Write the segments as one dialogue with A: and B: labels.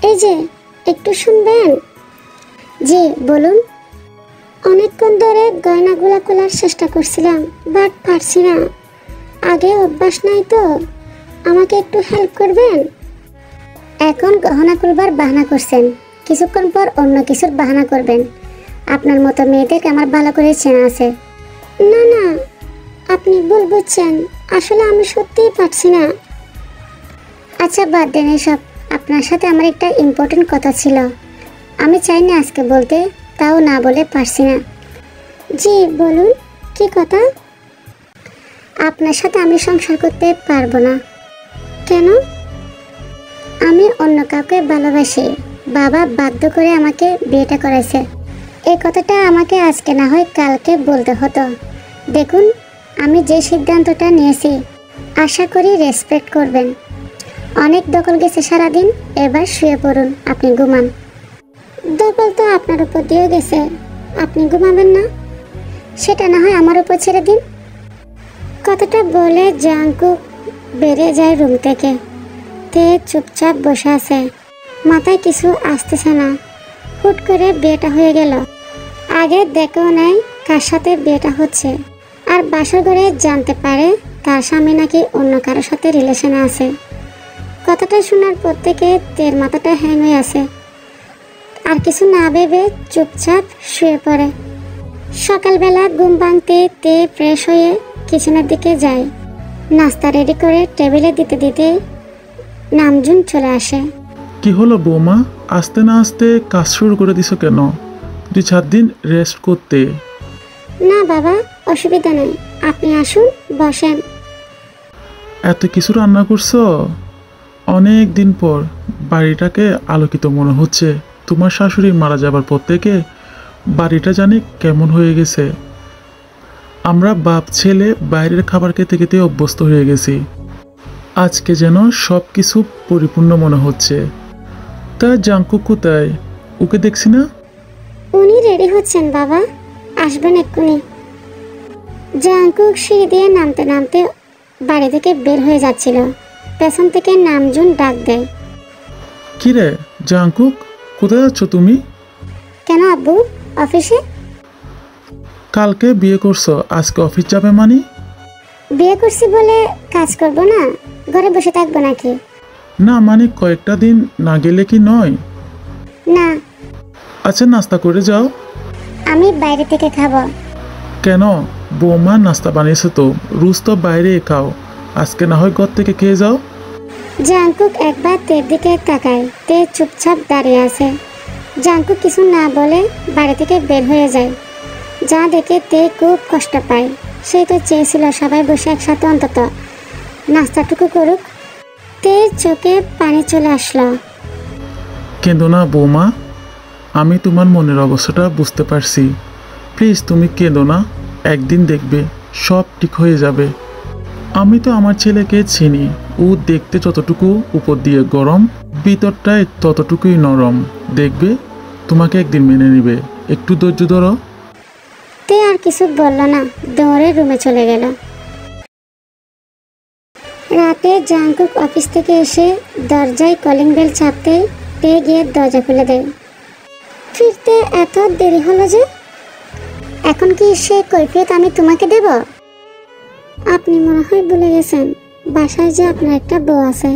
A: এই যে একটু শুনবেন। জি বলুন। অনেকক্ষণ ধরে গয়নাগুলো খোলার চেষ্টা করছিলাম, বাট পারছি না। আগে অভ্যাস নাই তো, আমাকে একটু হেল্প করবেন? এখন গহনা খুলবার বাহানা করছেন, কিছুক্ষণ পর অন্য কিছুর বাহানা করবেন। আপনার মতো মেয়েদেরকে আমার ভালো করে চেনা আছে। না না, আপনি ভুল বুঝছেন, আসলে আমি সত্যিই পারছি না। আচ্ছা বাদ দেন এসব, আপনার সাথে আমার একটা ইম্পর্টেন্ট কথা ছিল। আমি চাই না আজকে বলতে, তাও না বলে পারছি না। জি বলুন, কি কথা? আপনার সাথে আমি সংসার করতে পারবো না। কেন? আমি অন্য কাউকে ভালোবাসি, বাবা বাধ্য করে আমাকে বিয়েটা করেছে। এই কথাটা আমাকে আজকে না হয় কালকে বলতে হতো। দেখুন, আমি যে সিদ্ধান্তটা নিয়েছি আশা করি রেসপেক্ট করবেন। অনেক দখল গেছে সারাদিন, এবার শুয়ে পড়ুন, আপনি ঘুমান। দখল তো আপনার উপর দিয়ে গেছে, আপনি ঘুমাবেন না? সেটা না হয় আমার উপর ছেড়ে দিন। কথাটা বলে জাংকুক বেরিয়ে যায় রুম থেকে। তে চুপচাপ বসে আছে, মাথায় কিছু আসতেছে না। হুট করে বিয়েটা হয়ে গেল। আগে দেখেও নাই কার সাথে বিয়েটা হচ্ছে, আর বাসর ঘরে জানতে পারে তার স্বামী নাকি অন্য কারোর সাথে রিলেশনে আছে। কথাটা শোনার পর থেকে তের মাথাটা হ্যাং হয়ে আছে। আর কিছু না ভেবে চুপচাপ শুয়ে পড়ে। সকালবেলা ঘুম ভাঙতে তে ফ্রেশ হয়ে কিচেনের দিকে যায়। নাস্তা রেডি করে টেবিলে দিতে দিতে নামজুন চলে আসে।
B: কি হলো বৌমা, আস্তে না আস্তে কাজ শুরু করে দিছো কেন? 2-4 দিন রেস্ট করতে।
A: না বাবা, অসুবিধা নেই, আপনি আসুন, বসেন।
B: এত কিছু রান্না করছো? অনেক দিন পর বাড়িটাকে আলোকিত মনে হচ্ছে। তোমার শাশুড়ি মারা যাবার পর থেকে বাড়িটা জানি কেমন হয়ে গেছে। আমরা বাপ ছেলে বাইরের খাবার খেতে খেতে অভ্যস্ত হয়ে গেছি। আজকে যেন সব কিছু পরিপূর্ণ মনে হচ্ছে। তা জাঙ্কু কোথায়? ওকে দেখছি না।
A: উনি রেডি হচ্ছেন বাবা, আসবেন এক্ষুনি। জাংকুক সিঁড়ি দিয়ে নামতে নামতে বাড়ি থেকে বের হয়ে যাচ্ছিল। পেছন থেকে নামজুন ডাক দেয়।
B: কিরে জাঙ্কুক, কোথায় যাচ্ছ তুমি?
A: কেন আব্বু, অফিসে?
B: কালকে বিয়ে করছো, আজকে অফিস যাবে মানে?
A: বিয়ে করছি বলে কাজ করব না, ঘরে বসে থাকবো নাকি?
B: না মানে কয়েকটা দিন না গেলে কি নয়?
A: না।
B: আচ্ছা নাস্তা করে যাও।
A: আমি বাইরে থেকে খাবো।
B: কেন? বৌমা নাস্তা বানিয়েছে তো, রোজ তো বাইরে খাও, আজকে না হয় ঘর থেকে খেয়ে যাও।
A: জাংকুক একবার তের দিকে তাকায়। তে চুপচাপ দাঁড়িয়ে আছে। জাংকুক কিছু না বলে বাড়ি থেকে বের হয়ে যায়। যা দেখে তে খুব কষ্ট পায়। সে তো চেয়েছিল সবাই বসে একসাথে অন্তত নাস্তাটুকু করুক। তের চোখে পানি চলে আসলো।
B: কেঁদো না বৌমা, আমি তোমার মনের অবস্থাটা বুঝতে পারছি। প্লিজ তুমি কেঁদো না, একদিন দেখবে সব ঠিক হয়ে যাবে। আমি তো আমার ছেলেকে চিনি, ও দেখতে যতটুকু উপর দিয়ে গরম, ভিতরটায় ততটুকুই নরম। দেখবে তোমাকে একদিন মেনে নিবে, একটু ধৈর্য ধরো।
A: তে আর কিছু বলল না, দৌড়ে রুমে চলে গেল। রাতে জাংকুক অফিস থেকে এসে দরজায় কলিং বেল চাপতেই তে গিয়ে দরজা খুলে দেয়। ফিরতে এত দেরি হলো যে? এখন কি সে কৈফিয়ত আমি তোমাকে দেব? আপনি মনে হয় ভুলে গেছেন বাসায় যে আপনার একটা বউ আছে।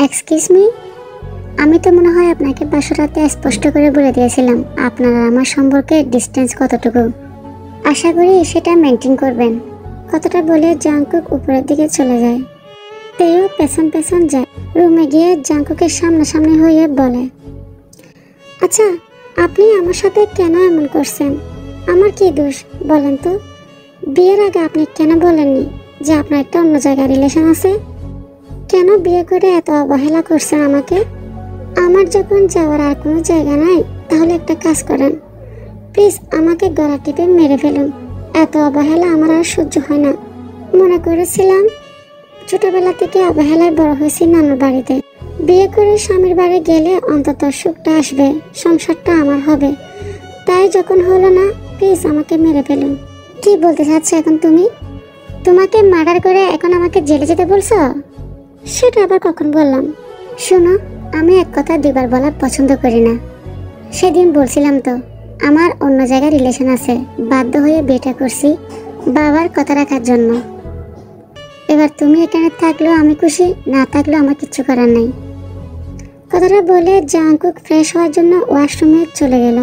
A: এক্সকিউজ মি, আমি তো মনে হয় আপনাকে বাসর রাতে স্পষ্ট করে বলে দিয়েছিলাম আপনার আর আমার সম্পর্কে ডিস্টেন্স কতটুকু। আশা করি সেটা মেনটেন করবেন। কথাটা বলে জাংকুক উপরের দিকে চলে যায়। তেও পেছন পেছন যায়। রুমে গিয়ে জাংকুকের সামনাসামনি হয়ে বলে, আচ্ছা আপনি আমার সাথে কেন এমন করছেন? আমার কি দোষ বলেন তো? বিয়ের আগে আপনি কেন বলেননি যে আপনার একটা অন্য জায়গায় রিলেশন আছে? কেন বিয়ে করে এত অবহেলা করছেন আমাকে? আমার যখন যাওয়ার আর কোনো জায়গা নাই, তাহলে একটা কাজ করেন, প্লিজ আমাকে গলা টিপে মেরে ফেলুন। এত অবহেলা আমার আর সহ্য হয় না। মনে করেছিলাম ছোটবেলা থেকে অবহেলায় বড় হয়েছি নানুর বাড়িতে। বিয়ে করে স্বামীর বাড়ি গেলে অন্তত সুখটা আসবে, সংসারটা আমার হবে। তাই যখন হলো না, প্লিজ আমাকে মেরে ফেলুন। কি বলতে চাচ্ছ এখন তুমি? তোমাকে মার্ডার করে এখন আমাকে জেলে যেতে বলছো? সেটা আবার কখন বললাম? শোনো, আমি এক কথা দুবার বলা পছন্দ করি না। সেদিন বলছিলাম তো আমার অন্য জায়গায় রিলেশন আছে, বাধ্য হয়ে বিয়েটা করছি বাবার কথা রাখার জন্য। এবার তুমি এখানে থাকলেও আমি খুশি, না থাকলেও আমার কিচ্ছু করার নাই। কথাটা বলে জাংকুক ফ্রেশ হওয়ার জন্য ওয়াশরুমে চলে গেল।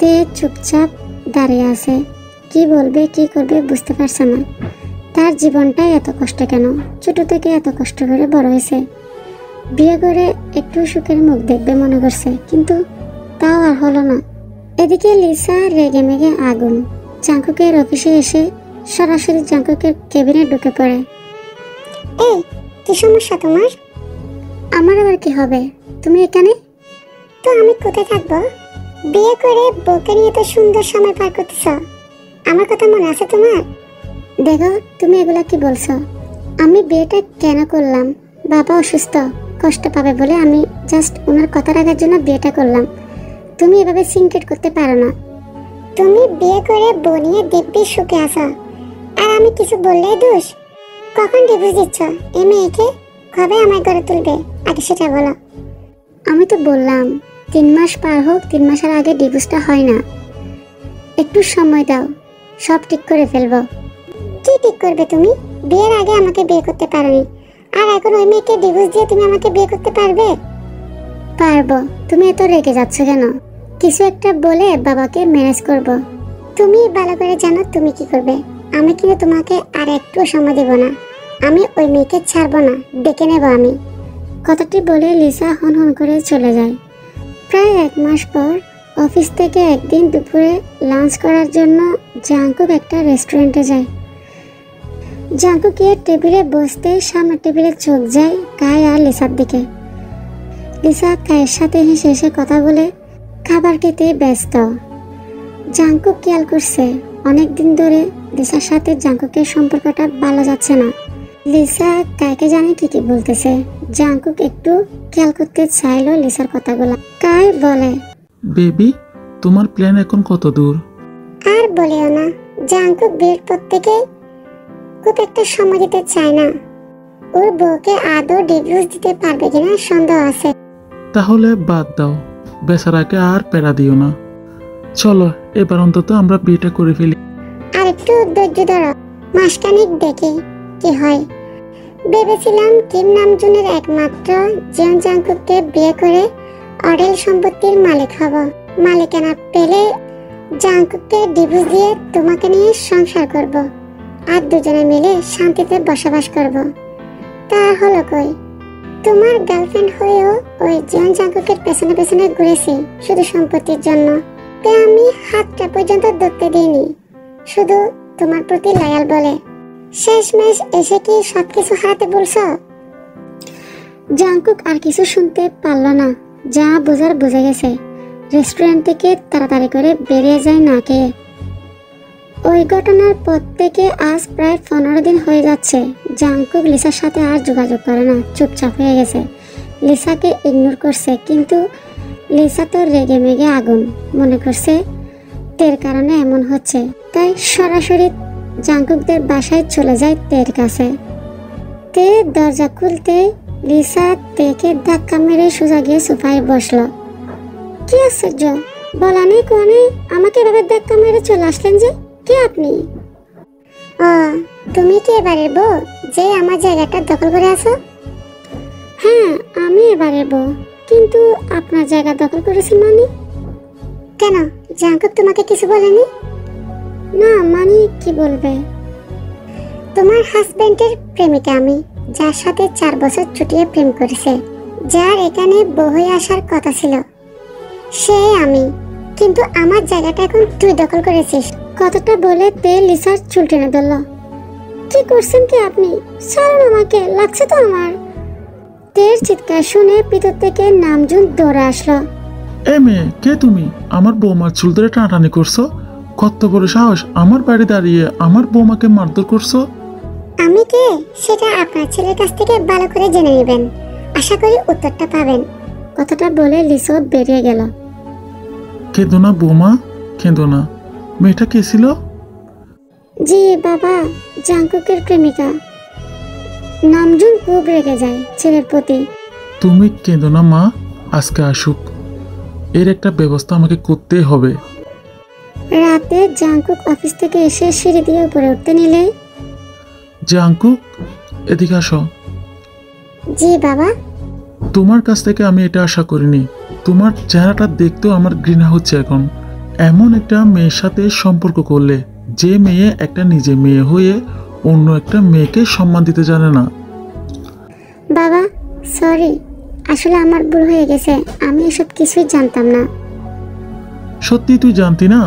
A: তে চুপচাপ দাঁড়িয়ে আছে, কি বলবে কি করবে বুঝতে পারছে না। তার জীবনটাই এত কষ্ট কেন? ছোট থেকে এত কষ্ট করে বড় হয়েছে, বিয়ে করে একটু সুখের মুখ দেখবে মনে করছে, কিন্তু তাও আর হলো না। এদিকে লিসা রেগে মেগে আগুন। জাংকুকের অফিসে এসে সরাসরি জাংকুকের কেবিনে ঢুকে পড়ে। এই, কি সমস্যা তোমার? আমার আবার কি হবে? তুমি এখানে? তো আমি কোথায় থাকবো? বিয়ে করে বউকে নিয়ে তো সুন্দর সময় পার করতেছ, আমার কথা মনে আছে তোমার? দেখো তুমি এগুলা কি বলছো? আমি বিয়েটা কেন করলাম? বাবা অসুস্থ, কষ্ট পাবে বলে আমি জাস্ট ওনার কথা রাখার জন্য বিয়েটা করলাম। তুমি এভাবে সিনক্রেট করতে পারো না। তুমি বিয়ে করে বউ নিয়ে দিব্যি সুখে আছো, আর আমি কিছু বললেই দোষ? কখন ডিভোর্স দিচ্ছ এই মেয়েকে? কবে আমার ঘরে তুলবে আগে সেটা বলো। আমি তো বললাম 3 মাস পার হোক, 3 মাসের আগে ডিভোর্সটা হয় না। একটু সময় দাও, সব ঠিক করে ফেলবো। কি ঠিক করবে তুমি? বিয়ের আগে আমাকে বিয়ে করতে পারোনি, আর এখন ওই মেয়েকে ডিভোর্স দিয়ে তুমি আমাকে বিয়ে করতে পারবে? পারবো। তুমি এত রেগে যাচ্ছ কেন? কিছু একটা বলে বাবাকে ম্যানেজ করব। তুমি ভালো করে জানো তুমি কি করবে। আমি কিন্তু তোমাকে আর একটু সময় দেব না। আমি ওই মেয়েকে ছাড়বো না, ডেকে নেব আমি। কথাটি বলে লিসা হন হন করে চলে যায়। প্রায় 1 মাস পর অফিস থেকে একদিন দুপুরে লাঞ্চ করার জন্য জাংকুক একটা রেস্টুরেন্টে যায়। জাংকুকের টেবিলে বসতে সামনে টেবিলে চোখ যায় কায় আর লিসার দিকে। লিসা কায়ের সাথে হেসে হেসে কথা বলে খাবার খেতে ব্যস্ত। জাংকুক খেয়াল করছে অনেকদিন ধরে লিসার সাথে জাংকুকের সম্পর্কটা ভালো যাচ্ছে না। লিসা কায়কে জানে কি কি বলতেছে। জাংকুক একটু খেয়াল করতে চাইলো লিসার কথাগুলো। কায় বলে,
B: বেবি, তোমার প্ল্যান এখন কত দূর?
A: আর বলিও না, জাংকুক বিয়ের পর থেকে খুব একটা সময় দিতে চায় না। ওর বউকে আদৌ ডিভোর্স দিতে পারবে কিনা সন্দেহ আছে।
B: তাহলে বাদ দাও, বেচারাকে আর প্যারা দিও না। চলো এবার অন্তত আমরা বিয়েটা করে ফেলি।
A: আর একটু ধৈর্য ধরো, মাসখানেক দেখি কি হয়। ভেবেছিলাম কিম নামজুনের একমাত্র জিয়ন জাংকুককে বিয়ে করে অডেল সম্পত্তির মালিক হব। মালিকানা পেলে জাংকুককে ডিভোর্স দিয়ে তোমাকে নিয়ে সংসার করব, আর দুজনে মিলে শান্তিতে বসবাস করব। তা হলো কই? তোমার গার্লফ্রেন্ড হয়েও ওই জিয়ন জাংকুকের পেছনে পেছনে ঘুরেছি শুধু সম্পত্তির জন্য। তাই আমি হাতটা পর্যন্ত ধরতে দিইনি, শুধু তোমার প্রতি লয়াল বলে। শেষমেশ এসে কি সবকিছু হারাতে বলছো? জাংকুক আর কিছু শুনতে পারল না, যা বোঝার বুঝে গেছে। রেস্টুরেন্ট থেকে তাড়াতাড়ি করে বেরিয়ে যায় না খেয়ে। ওই ঘটনার পর থেকে আজ প্রায় 15 দিন হয়ে যাচ্ছে। জাংকুক লিসার সাথে আর যোগাযোগ করে না, চুপচাপ হয়ে গেছে। লিসাকে ইগনোর করছে, কিন্তু লিসা তো রেগে মেগে আগুন। মনে করছে তের কারণে এমন হচ্ছে, তাই সরাসরি জাংকুকদের বাসায় চলে যায় তের কাছে। তে দরজা খুলতে লিসা তেকে ধাক্কা মেরে সোজা গিয়ে সোফায় বসলো। কি আশ্চর্য, বলা নেই কোয়া নেই, আমাকে এভাবে ধাক্কা মেরে চলে আসলেন যে? কে আপনি? ও, তুমি কি এবারের বউ যে আমার জায়গাটা দখল করে আছো? হ্যাঁ, আমি এবারের বউ, কিন্তু আপনার জায়গা দখল করেছি মানে? কেন, জাংকুক তোমাকে কিছু বলেনি? না মানে কি বলবে? তোমার হাজবেন্ডের প্রেমিকা আমি, যার সাথে 4 বছর ছুটিয়ে প্রেম করেছে, যার এখানে বউ হয়ে আসার কথা ছিল, সে আমি। কিন্তু আমার জায়গাটা এখন তুই দখল করেছিস। কথাটা বলে তে লিসার চুল টেনে ধরল। কি করছেন কি আপনি? ছাড়ুন আমাকে, লাগছে তো আমার। তের চিৎকার শুনে ভিতর থেকে নামজুন দৌড়ে আসলো।
B: এ মেয়ে, কে তুমি? আমার বৌমার চুল ধরে টানাটানি করছো? কত বড় সাহস, আমার বাড়ি দাঁড়িয়ে আমার বৌমাকে মারধর করছো?
A: আমি কে সেটা আপনার ছেলের কাছ থেকে ভালো করে জেনে নেবেন, আশা করি উত্তরটা পাবেন। কথাটা বলে লিসো বেরিয়ে গেল।
B: কেঁদো না বৌমা, কেঁদো না। মেয়েটা কে ছিল?
A: জি বাবা, জাংকুকের প্রেমিকা। নামজুন খুব রেগে যায় ছেলের প্রতি।
B: তুমি কেঁদো না মা, আজকে আসুক, এর একটা ব্যবস্থা আমাকে করতেই হবে।
A: রাতে জাংকুক অফিস থেকে এসে সিঁড়ি দিয়ে উপরে উঠতে নিলে,
B: জাংকুক, এদিকে আসো।
A: জি বাবা।
B: তোমার কাছ থেকে আমি এটা আশা করিনি। তোমার চেহারাটা দেখতেও আমার ঘৃণা হচ্ছে এখন। এমন একটা মেয়ের সাথে সম্পর্ক করলে, যে মেয়ে একটা নিজে মেয়ে হয়ে অন্য একটা মেয়েকে সম্মান দিতে জানে না।
A: বাবা সরি, আসলে আমার ভুল হয়ে গেছে, আমি এসব কিছুই জানতাম না।
B: সত্যি তুই জানতি না?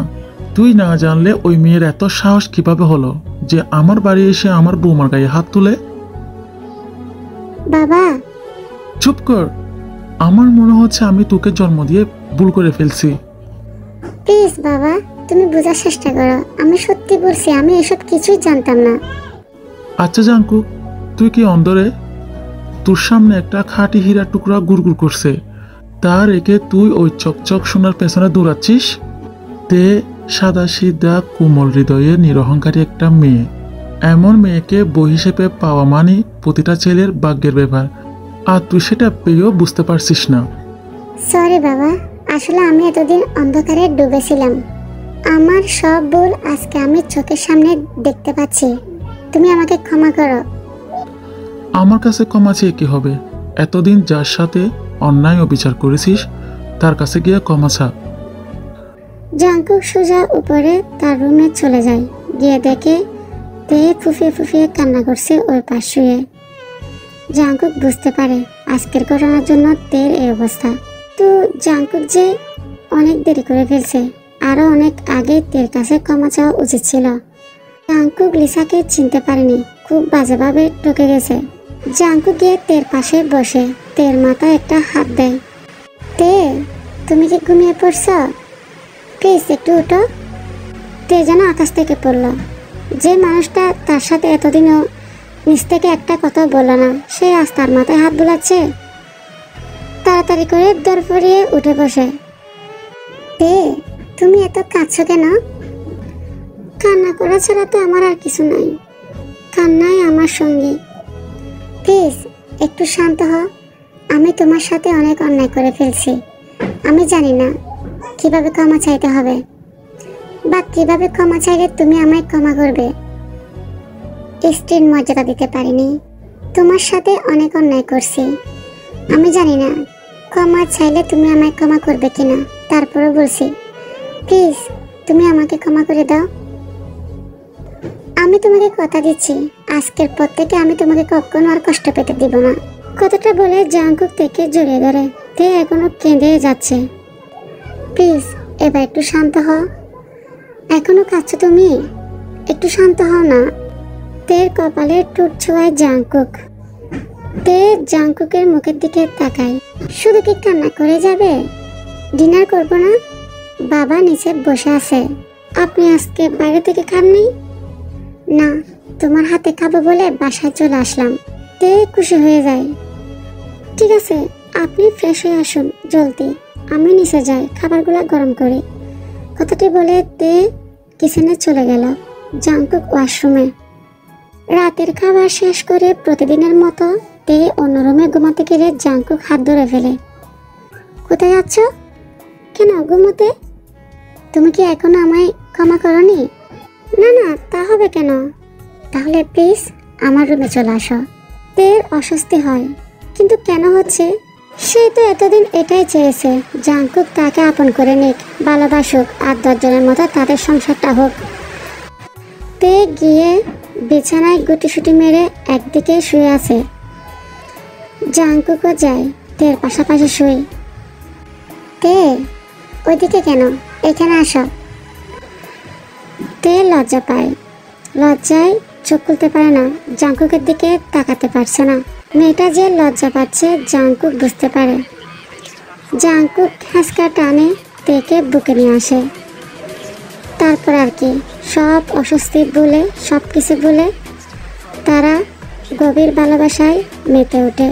B: তুই না জানলে ওই মেয়ের এত সাহস কিভাবে হলো যে আমার বাড়ি এসে আমার বৌমার গায়ে হাত তুলে?
A: বাবা।
B: চুপ কর, আমার মনে হচ্ছে আমি তোকে জন্ম দিয়ে ভুল করে ফেলছি।
A: প্লিজ বাবা, তুমি বোঝার চেষ্টা করো, আমি সত্যি বলছি, আমি এসব কিছুই জানতাম না।
B: আচ্ছা জাংকুক, তুই কি অন্ধরে? তোর সামনে একটা খাঁটি হীরার টুকরা গুড়গুড় করছে, তা রেখে তুই ওই চকচক সোনার পেছনে দৌড়াচ্ছিস? তে সাদা সিধা কোমল হৃদয়ে নিরহংকারী একটা মেয়ে। এমন মেয়েকে বই হিসেবে পাওয়া মানে প্রতিটা ছেলের ভাগ্যের ব্যাপার, আর তুই সেটা পেয়েও বুঝতে পারছিস না।
A: সরি বাবা, আসলে আমি এতদিন অন্ধকারে ডুবেছিলাম। আমার সব ভুল আজকে আমি চোখের সামনে দেখতে পাচ্ছি, তুমি আমাকে ক্ষমা করো।
B: আমার কাছে ক্ষমা চেয়ে কি হবে? এতদিন যার সাথে অন্যায় অবিচার করেছিস তার কাছে গিয়ে ক্ষমা চা।
A: জাংকুক সোজা উপরে তার রুমে চলে যায়, গিয়ে দেখে তে ফুফিয়ে ফুফিয়ে কান্না করছে ওর পাশ শুয়ে। জাংকুক বুঝতে পারে আজকের ঘটনার জন্য তের এই অবস্থা। তো জাংকুক যে অনেক দেরি করে ফেলছে, আরো অনেক আগে তের কাছে ক্ষমা চাওয়া উচিত ছিল। জাংকুক লিসাকে চিনতে পারেনি, খুব বাজেভাবে ঠকে গেছে। জাংকুক গিয়ে তের পাশে বসে তের মাথায় একটা হাত দেয়। তে, তুমি কি ঘুমিয়ে পড়ছ? প্লিজ একটু উঠো। তে যেন আকাশ থেকে পড়ল। যে মানুষটা তার সাথে এতদিনও নিজ থেকে একটা কথা বলল না, সে আজ তার মাথায় হাত বুলাচ্ছে। তাড়াতাড়ি করে দরপড়িয়ে উঠে বসে। তে, তুমি এত কাঁদছো কেন? কান্না করা ছাড়া তো আমার আর কিছু নাই, কান্নাই আমার সঙ্গী। প্লিজ একটু শান্ত হও, আমি তোমার সাথে অনেক অন্যায় করে ফেলছি। আমি জানি না কিভাবে ক্ষমা চাইতে হবে, বা কিভাবে ক্ষমা চাইলে তুমি আমায় ক্ষমা করবে। স্ত্রীর মর্যাদা দিতে পারিনি, তোমার সাথে অনেক অন্যায় করছি। আমি জানি না ক্ষমা চাইলে তুমি আমায় ক্ষমা করবে কিনা, তারপরে বলছি প্লিজ তুমি আমাকে ক্ষমা করে দাও। আমি তোমাকে কথা দিচ্ছি, আজকের পর থেকে আমি তোমাকে কখনো আর কষ্ট পেতে দিব না। কথাটা বলে জাংকুক থেকে জড়িয়ে ধরে। তে এখনো কেঁদে যাচ্ছে। প্লিজ এবার একটু শান্ত হও, এখনো কাঁদছো তুমি, একটু শান্ত হও না। তের কপালে টুট ছোঁয়ায় জাংকুক। তে জাংকুকের মুখের দিকে তাকায়। শুধু কি কান্না করে যাবে? ডিনার করবো না? বাবা নিচে বসে আছে। আপনি আজকে বাইরে থেকে খাননি? না, তোমার হাতে খাবো বলে বাসায় চলে আসলাম। তে খুশি হয়ে যায়। ঠিক আছে, আপনি ফ্রেশ হয়ে আসুন জলদি, আমি নিচে যাই খাবারগুলো গরম করি। কথাটি বলে তে কিচেনে চলে গেল। জাংকুক ওয়াশরুমে। রাতের খাবার শেষ করে প্রতিদিনের মতো তে অন্য রুমে ঘুমাতে গেলে জাংকুক হাত ধরে ফেলে। কোথায় যাচ্ছ? কেন ঘুমোতে? তুমি কি এখনো আমায় ক্ষমা করনি? না না, তা হবে কেন? তাহলে প্লিজ আমার রুমে চলে আসো। তের অস্বস্তি হয়, কিন্তু কেন হচ্ছে? সে তো এতদিন এটাই চেয়েছে, জাংকুক তাকে আপন করে নিক, ভালোবাসুক, আর 10 জনের মতো তাদের সংসারটা হোক। তে গিয়ে বিছানায় গুটিসুটি মেরে একদিকে শুয়ে আছে। জাংকুকও যায় তের পাশাপাশি শুয়ে। তে, ওইদিকে কেন, এখানে আসো। তে লজ্জা পায়, লজ্জায় চোখ খুলতে পারে না, জাংকুকের দিকে তাকাতে পারছে না। মেয়েটা যে লজ্জা পাচ্ছে জাংকুক বুঝতে পারে। জাংকুক হ্যাঁচকা টানে তেকে বুকে নিয়ে আসে। তারপর আর কি, সব অস্বস্তি ভুলে, সব কিছু ভুলে তারা গভীর ভালোবাসায় মেতে ওঠে।